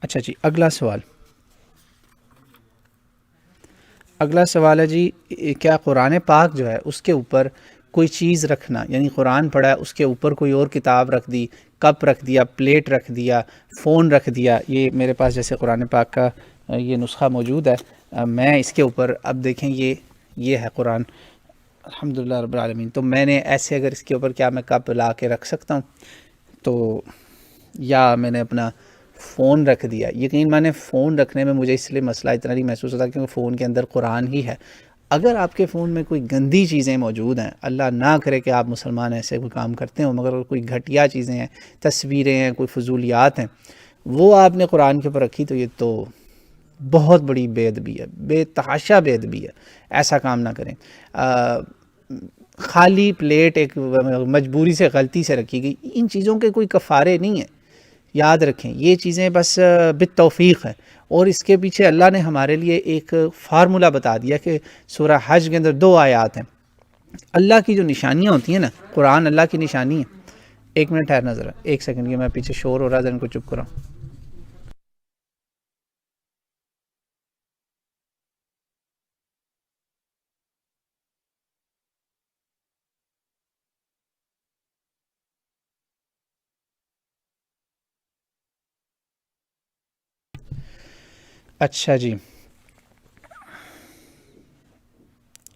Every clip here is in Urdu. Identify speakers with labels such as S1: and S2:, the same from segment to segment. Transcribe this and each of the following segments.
S1: اچھا جی، اگلا سوال ہے جی، کیا قرآن پاک جو ہے اس کے اوپر کوئی چیز رکھنا، یعنی قرآن پڑھا ہے اس کے اوپر کوئی اور کتاب رکھ دی، کپ رکھ دیا، پلیٹ رکھ دیا، فون رکھ دیا، یہ میرے پاس جیسے قرآن پاک کا یہ نسخہ موجود ہے، میں اس کے اوپر اب دیکھیں یہ ہے قرآن، الحمدللہ رب العالمین، تو میں نے ایسے اگر اس کے اوپر کیا میں کپ لا کے رکھ سکتا ہوں؟ تو یا میں نے اپنا فون رکھ دیا، یقین مانے فون رکھنے میں مجھے اس لیے مسئلہ اتنا نہیں محسوس ہوتا کیونکہ فون کے اندر قرآن ہی ہے۔ اگر آپ کے فون میں کوئی گندی چیزیں موجود ہیں، اللہ نہ کرے کہ آپ مسلمان ایسے کوئی کام کرتے ہوں، مگر کوئی گھٹیا چیزیں ہیں، تصویریں ہیں، کوئی فضولیات ہیں، وہ آپ نے قرآن کے اوپر رکھی، تو یہ تو بہت بڑی بے ادبی ہے، بے تحاشا بے ادبی ہے، ایسا کام نہ کریں۔ خالی پلیٹ ایک مجبوری سے غلطی سے رکھی گئی، ان چیزوں کے کوئی کفارے نہیں ہیں، یاد رکھیں یہ چیزیں بس بالتوفیق ہے، اور اس کے پیچھے اللہ نے ہمارے لیے ایک فارمولہ بتا دیا کہ سورہ حج کے اندر 2 آیات ہیں، اللہ کی جو نشانیاں ہوتی ہیں نا، قرآن اللہ کی نشانی ہے۔ ایک منٹ ٹھہرنا ذرا، ایک سیکنڈ، یہ میں پیچھے شور ہو رہا ہے، ان کو چپ کراؤں۔ اچھا جی،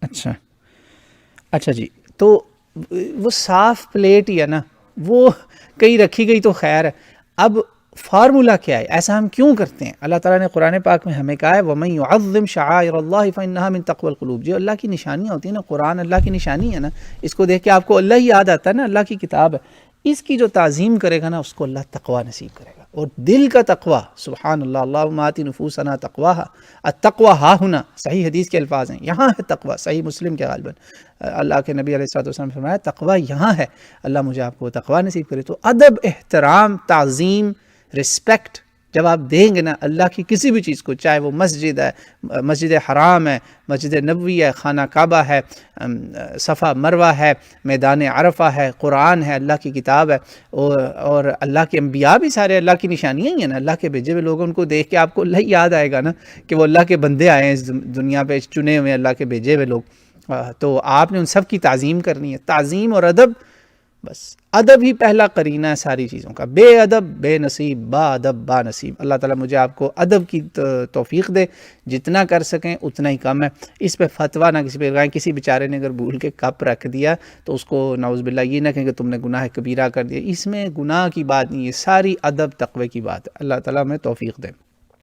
S1: اچھا اچھا جی، تو وہ صاف پلیٹ ہی ہے نا، وہ کہیں رکھی گئی تو خیر ہے، اب فارمولہ کیا ہے، ایسا ہم کیوں کرتے ہیں؟ اللہ تعالیٰ نے قرآن پاک میں ہمیں کہا ہے وَمَن يُعَظِّمْ شَعَائِرَ اللَّهِ فَإِنَّهَا مِن تَقْوَى الْقُلُوبِ، جو اللہ کی نشانیاں ہوتی ہیں نا، قرآن اللہ کی نشانی ہے نا، اس کو دیکھ کے آپ کو اللہ ہی یاد آتا ہے نا، اللہ کی کتاب ہے، اس کی جو تعظیم کرے گا نا، اس کو اللہ تقوی نصیب کرے گا، اور دل کا تقوی، سبحان اللہ، اللہم آتی نفوسنا تقواها، التقوی ہا ہونا، صحیح حدیث کے الفاظ ہیں، یہاں ہے تقوی، صحیح مسلم کے غالباً اللہ کے نبی علیہ الصلوۃ والسلام نے فرمایا تقوی یہاں ہے، اللہ مجھے آپ کو تقوی نصیب کرے۔ تو ادب، احترام، تعظیم، رسپیکٹ جب آپ دیں گے نا اللہ کی کسی بھی چیز کو، چاہے وہ مسجد ہے، مسجد حرام ہے، مسجد نبوی ہے، خانہ کعبہ ہے، صفا مروہ ہے، میدان عرفہ ہے، قرآن ہے، اللہ کی کتاب ہے، اور اللہ کے انبیاء بھی سارے اللہ کی نشانیاں ہی ہیں نا، اللہ کے بھیجے ہوئے لوگ، ان کو دیکھ کے آپ کو اللہ یاد آئے گا نا کہ وہ اللہ کے بندے آئے ہیں اس دنیا پہ، چنے ہوئے اللہ کے بھیجے ہوئے لوگ، تو آپ نے ان سب کی تعظیم کرنی ہے، تعظیم اور ادب، بس ادب ہی پہلا قرینہ ہے ساری چیزوں کا، بے ادب بے نصیب، با ادب با نصیب۔ اللہ تعالیٰ مجھے آپ کو ادب کی توفیق دے، جتنا کر سکیں اتنا ہی کم ہے، اس پہ فتویٰ نہ کسی پہ لگائیں، کسی بیچارے نے اگر بھول کے کپ رکھ دیا تو اس کو نعوذ باللہ یہ نہ کہیں کہ تم نے گناہ کبیرہ کر دیا، اس میں گناہ کی بات نہیں ہے، ساری ادب تقوی کی بات ہے، اللہ تعالیٰ ہمیں توفیق دے۔